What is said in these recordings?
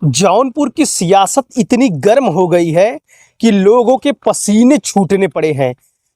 जौनपुर की सियासत इतनी गर्म हो गई है कि लोगों के पसीने छूटने पड़े हैं।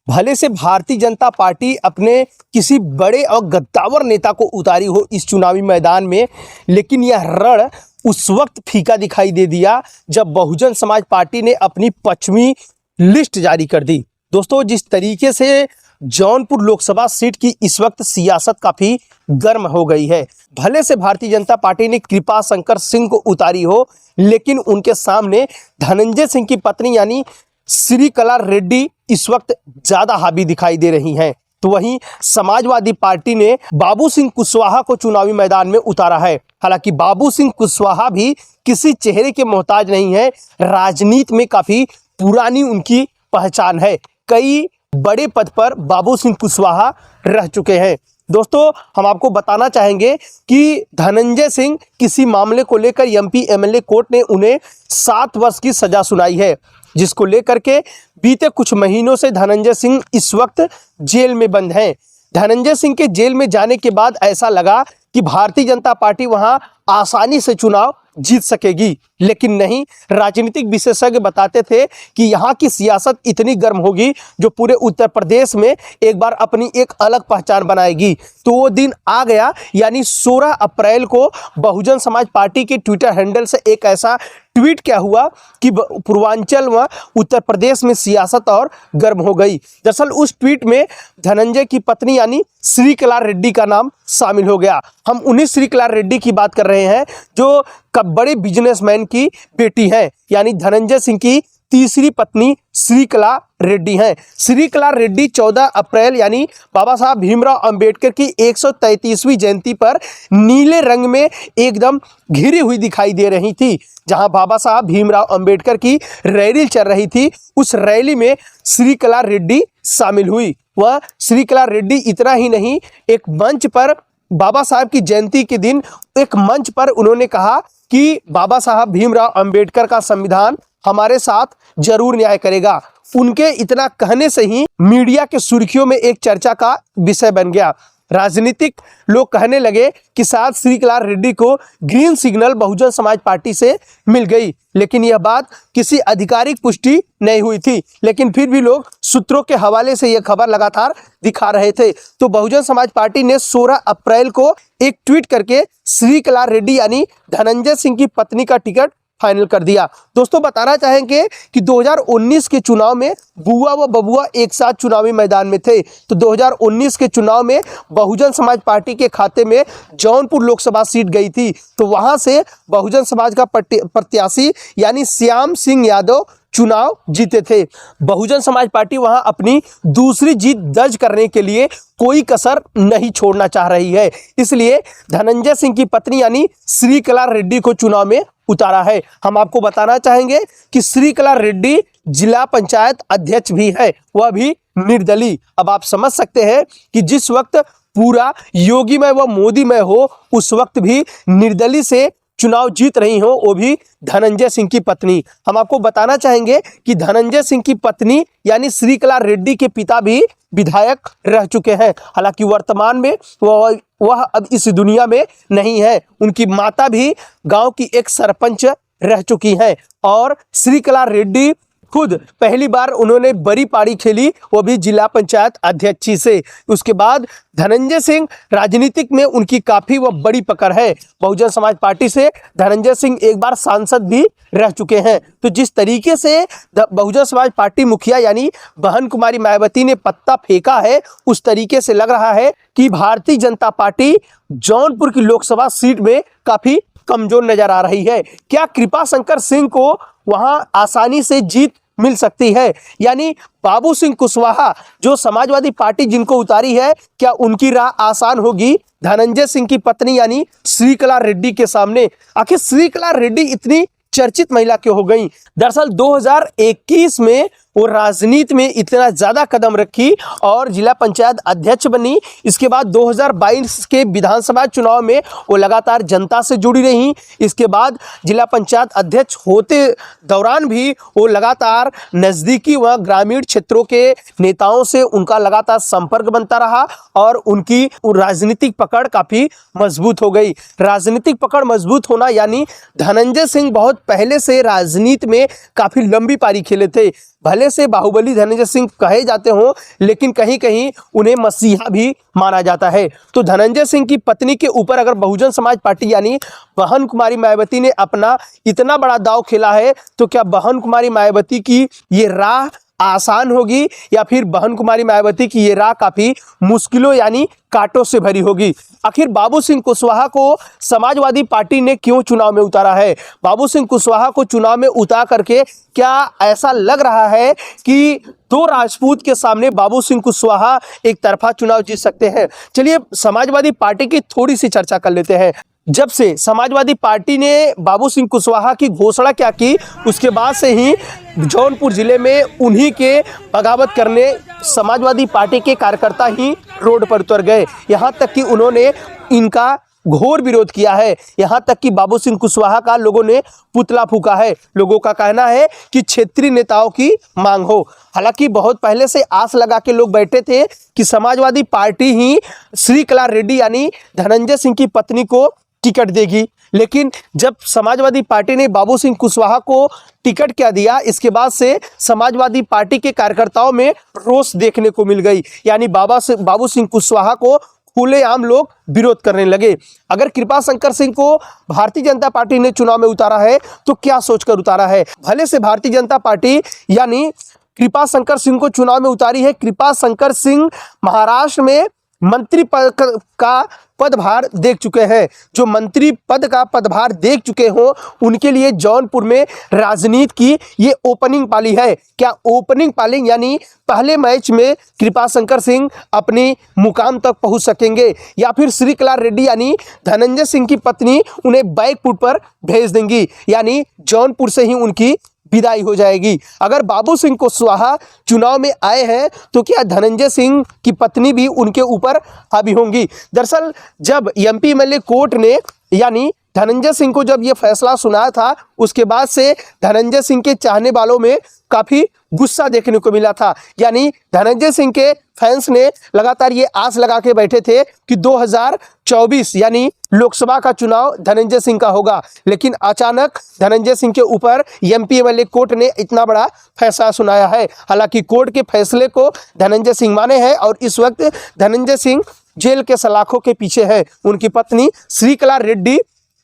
भले से भारतीय जनता पार्टी अपने किसी बड़े और गद्दावर नेता को उतारी हो इस चुनावी मैदान में, लेकिन यह रण उस वक्त फीका दिखाई दे दिया जब बहुजन समाज पार्टी ने अपनी 5वीं लिस्ट जारी कर दी। दोस्तों, जिस तरीके से जौनपुर लोकसभा सीट की इस वक्त सियासत काफ़ी गर्म हो गई है। भले से भारतीय जनता पार्टी ने कृपा शंकर सिंह को उतारी हो, लेकिन उनके सामने धनंजय सिंह की पत्नी यानी श्रीकला रेड्डी इस वक्त ज़्यादा हावी दिखाई दे रही हैं। तो वहीं समाजवादी पार्टी ने बाबू सिंह कुशवाहा को चुनावी मैदान में उतारा है। हालांकि बाबू सिंह कुशवाहा भी किसी चेहरे के मोहताज नहीं है। राजनीति में काफ़ी पुरानी उनकी पहचान है। कई बड़े पद पर बाबू सिंह कुशवाहा रह चुके हैं। दोस्तों, हम आपको बताना चाहेंगे कि धनंजय सिंह किसी मामले को लेकर एमपी एमएलए कोर्ट ने उन्हें 7 वर्ष की सजा सुनाई है, जिसको लेकर के बीते कुछ महीनों से धनंजय सिंह इस वक्त जेल में बंद हैं। धनंजय सिंह के जेल में जाने के बाद ऐसा लगा कि भारतीय जनता पार्टी वहां आसानी से चुनाव जीत सकेगी, लेकिन नहीं। राजनीतिक विशेषज्ञ बताते थे कि यहाँ की सियासत इतनी गर्म होगी जो पूरे उत्तर प्रदेश में एक बार अपनी एक अलग पहचान बनाएगी। तो वो दिन आ गया, यानी 16 अप्रैल को बहुजन समाज पार्टी के ट्विटर हैंडल से एक ऐसा ट्वीट क्या हुआ कि पूर्वांचल व उत्तर प्रदेश में सियासत और गर्म हो गई। दरअसल उस ट्वीट में धनंजय की पत्नी यानी श्रीकला रेड्डी का नाम शामिल हो गया। हम उन्हीं श्रीकला रेड्डी की बात कर रहे हैं जो बड़े बिजनेसमैन की बेटी हैं, यानी धनंजय सिंह की तीसरी पत्नी श्रीकला रेड्डी हैं। श्रीकला रेड्डी 14 अप्रैल यानी बाबा साहब भीमराव अंबेडकर की 133वीं जयंती पर नीले रंग में एकदम घिरी हुई दिखाई दे रही थी। जहां बाबा साहब भीमराव अंबेडकर की रैली चल रही थी, उस रैली में श्रीकला रेड्डी शामिल हुई। वह श्रीकला रेड्डी इतना ही नहीं, एक मंच पर बाबा साहब की जयंती के दिन एक मंच पर उन्होंने कहा कि बाबा साहब भीमराव अंबेडकर का संविधान हमारे साथ जरूर न्याय करेगा। उनके इतना कहने से ही मीडिया के सुर्खियों में एक चर्चा का विषय बन गया। राजनीतिक लोग कहने लगे कि शायद श्रीकला रेड्डी को green signal Bahujan Samaj party से मिल गई, लेकिन यह बात किसी आधिकारिक पुष्टि नहीं हुई थी। लेकिन फिर भी लोग सूत्रों के हवाले से यह खबर लगातार दिखा रहे थे। तो बहुजन समाज पार्टी ने 16 अप्रैल को एक ट्वीट करके श्रीकला रेड्डी यानी धनंजय सिंह की पत्नी का टिकट फाइनल कर दिया। दोस्तों, बताना चाहेंगे कि 2019 के चुनाव में बुआ व बबुआ एक साथ चुनावी मैदान में थे। तो 2019 के चुनाव में बहुजन समाज पार्टी के खाते में जौनपुर लोकसभा सीट गई थी। तो वहां से बहुजन समाज का प्रत्याशी यानी श्याम सिंह यादव चुनाव जीते थे। बहुजन समाज पार्टी वहां अपनी दूसरी जीत दर्ज करने के लिए कोई कसर नहीं छोड़ना चाह रही है, इसलिए धनंजय सिंह की पत्नी यानी श्रीकला रेड्डी को चुनाव में उतारा है। हम आपको बताना चाहेंगे कि श्रीकला रेड्डी जिला पंचायत अध्यक्ष भी है, वह भी निर्दलीय। अब आप समझ सकते हैं कि जिस वक्त पूरा योगीमय व मोदीमय हो, उस वक्त भी निर्दलीय से चुनाव जीत रही हो, वो भी धनंजय सिंह की पत्नी। हम आपको बताना चाहेंगे कि धनंजय सिंह की पत्नी यानी श्रीकला रेड्डी के पिता भी विधायक रह चुके हैं। हालांकि वर्तमान में वह अब इस दुनिया में नहीं है। उनकी माता भी गांव की एक सरपंच रह चुकी हैं और श्रीकला रेड्डी खुद पहली बार उन्होंने बड़ी पारी खेली, वो भी जिला पंचायत अध्यक्षी से। उसके बाद धनंजय सिंह राजनीतिक में उनकी काफ़ी वह बड़ी पकड़ है। बहुजन समाज पार्टी से धनंजय सिंह एक बार सांसद भी रह चुके हैं। तो जिस तरीके से बहुजन समाज पार्टी मुखिया यानी बहन कुमारी मायावती ने पत्ता फेंका है, उस तरीके से लग रहा है कि भारतीय जनता पार्टी जौनपुर की लोकसभा सीट में काफ़ी कमजोर नजर आ रही है। क्या कृपा शंकर सिंह को वहां आसानी से जीत मिल सकती है? यानी बाबू सिंह कुशवाहा जो समाजवादी पार्टी जिनको उतारी है, क्या उनकी राह आसान होगी धनंजय सिंह की पत्नी यानी श्रीकला रेड्डी के सामने? आखिर श्रीकला रेड्डी इतनी चर्चित महिला क्यों हो गई? दरअसल 2021 में वो राजनीति में इतना ज़्यादा कदम रखी और जिला पंचायत अध्यक्ष बनी। इसके बाद 2022 के विधानसभा चुनाव में वो लगातार जनता से जुड़ी रही। इसके बाद जिला पंचायत अध्यक्ष होते दौरान भी वो लगातार नज़दीकी व ग्रामीण क्षेत्रों के नेताओं से उनका लगातार संपर्क बनता रहा और उनकी राजनीतिक पकड़ काफ़ी मजबूत हो गई। राजनीतिक पकड़ मजबूत होना यानी धनंजय सिंह बहुत पहले से राजनीति में काफ़ी लंबी पारी खेले थे। भले से बाहुबली धनंजय सिंह कहे जाते हों, लेकिन कहीं कहीं उन्हें मसीहा भी माना जाता है। तो धनंजय सिंह की पत्नी के ऊपर अगर बहुजन समाज पार्टी यानी बहन कुमारी मायावती ने अपना इतना बड़ा दांव खेला है, तो क्या बहन कुमारी मायावती की ये राह आसान होगी या फिर बहन कुमारी मायावती की ये राह काफ़ी मुश्किलों यानी कांटों से भरी होगी? आखिर बाबू सिंह कुशवाहा को समाजवादी पार्टी ने क्यों चुनाव में उतारा है? बाबू सिंह कुशवाहा को चुनाव में उतार करके क्या ऐसा लग रहा है कि दो राजपूत के सामने बाबू सिंह कुशवाहा एक तरफा चुनाव जीत सकते हैं? चलिए समाजवादी पार्टी की थोड़ी सी चर्चा कर लेते हैं। जब से समाजवादी पार्टी ने बाबू सिंह कुशवाहा की घोषणा क्या की, उसके बाद से ही जौनपुर जिले में उन्हीं के बगावत करने समाजवादी पार्टी के कार्यकर्ता ही रोड पर उतर गए। यहाँ तक कि उन्होंने इनका घोर विरोध किया है। यहाँ तक कि बाबू सिंह कुशवाहा का लोगों ने पुतला फूका है। लोगों का कहना है कि क्षेत्रीय नेताओं की मांग हो। हालांकि बहुत पहले से आस लगा के लोग बैठे थे कि समाजवादी पार्टी ही श्रीकला रेड्डी यानी धनंजय सिंह की पत्नी को टिकट देगी, लेकिन जब समाजवादी पार्टी ने बाबू सिंह कुशवाहा को टिकट क्या दिया, इसके बाद से समाजवादी पार्टी के कार्यकर्ताओं में रोष देखने को मिल गई। यानी बाबू सिंह कुशवाहा को खुलेआम लोग विरोध करने लगे। अगर कृपा शंकर सिंह को भारतीय जनता पार्टी ने चुनाव में उतारा है तो क्या सोचकर उतारा है? भले से भारतीय जनता पार्टी यानी कृपा शंकर सिंह को चुनाव में उतारी है। कृपा शंकर सिंह महाराष्ट्र में मंत्री पद का पदभार देख चुके हैं। जो मंत्री पद का पदभार देख चुके हो उनके लिए जौनपुर में राजनीति की ये ओपनिंग पाली है। क्या ओपनिंग पाली यानी पहले मैच में कृपा शंकर सिंह अपनी मुकाम तक पहुंच सकेंगे या फिर श्रीकला रेड्डी यानी धनंजय सिंह की पत्नी उन्हें बैकफुट पर भेज देंगी, यानी जौनपुर से ही उनकी विदाई हो जाएगी। अगर बाबू सिंह कुशवाहा चुनाव में आए हैं तो क्या धनंजय सिंह की पत्नी भी उनके ऊपर हावी होंगी? दरअसल जब एमपी एमएलए कोर्ट ने यानी धनंजय सिंह को जब ये फैसला सुनाया था, उसके बाद से धनंजय सिंह के चाहने वालों में काफ़ी गुस्सा देखने को मिला था। यानी धनंजय सिंह के फैंस ने लगातार ये आस लगा के बैठे थे कि 2024 यानी लोकसभा का चुनाव धनंजय सिंह का होगा, लेकिन अचानक धनंजय सिंह के ऊपर एमपी एमएलए कोर्ट ने इतना बड़ा फैसला सुनाया है। हालांकि कोर्ट के फैसले को धनंजय सिंह माने हैं और इस वक्त धनंजय सिंह जेल के सलाखों के पीछे है। उनकी पत्नी श्रीकला रेड्डी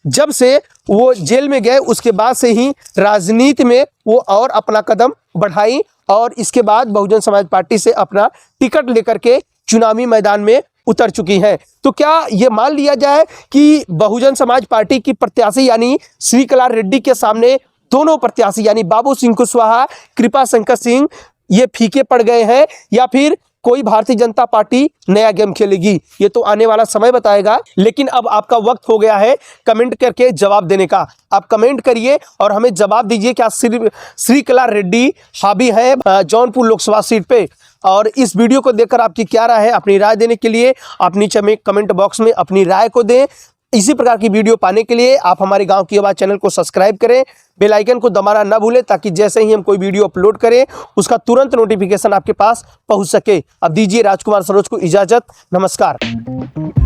जब से वो जेल में गए उसके बाद से ही राजनीति में वो और अपना कदम बढ़ाई और इसके बाद बहुजन समाज पार्टी से अपना टिकट लेकर के चुनावी मैदान में उतर चुकी हैं। तो क्या ये मान लिया जाए कि बहुजन समाज पार्टी की प्रत्याशी यानी श्रीकला रेड्डी के सामने दोनों प्रत्याशी यानी बाबू सिंह कुशवाहा, कृपा शंकर सिंह ये फीके पड़ गए हैं या फिर कोई भारतीय जनता पार्टी नया गेम खेलेगी? ये तो आने वाला समय बताएगा। लेकिन अब आपका वक्त हो गया है कमेंट करके जवाब देने का। आप कमेंट करिए और हमें जवाब दीजिए, क्या श्रीकला रेड्डी हावी है जौनपुर लोकसभा सीट पे? और इस वीडियो को देखकर आपकी क्या राय है? अपनी राय देने के लिए आप नीचे में कमेंट बॉक्स में अपनी राय को दें। इसी प्रकार की वीडियो पाने के लिए आप हमारे गांव की आवाज़ चैनल को सब्सक्राइब करें, बेल आइकन को दबाना ना भूलें ताकि जैसे ही हम कोई वीडियो अपलोड करें उसका तुरंत नोटिफिकेशन आपके पास पहुंच सके। अब दीजिए राजकुमार सरोज को इजाजत। नमस्कार।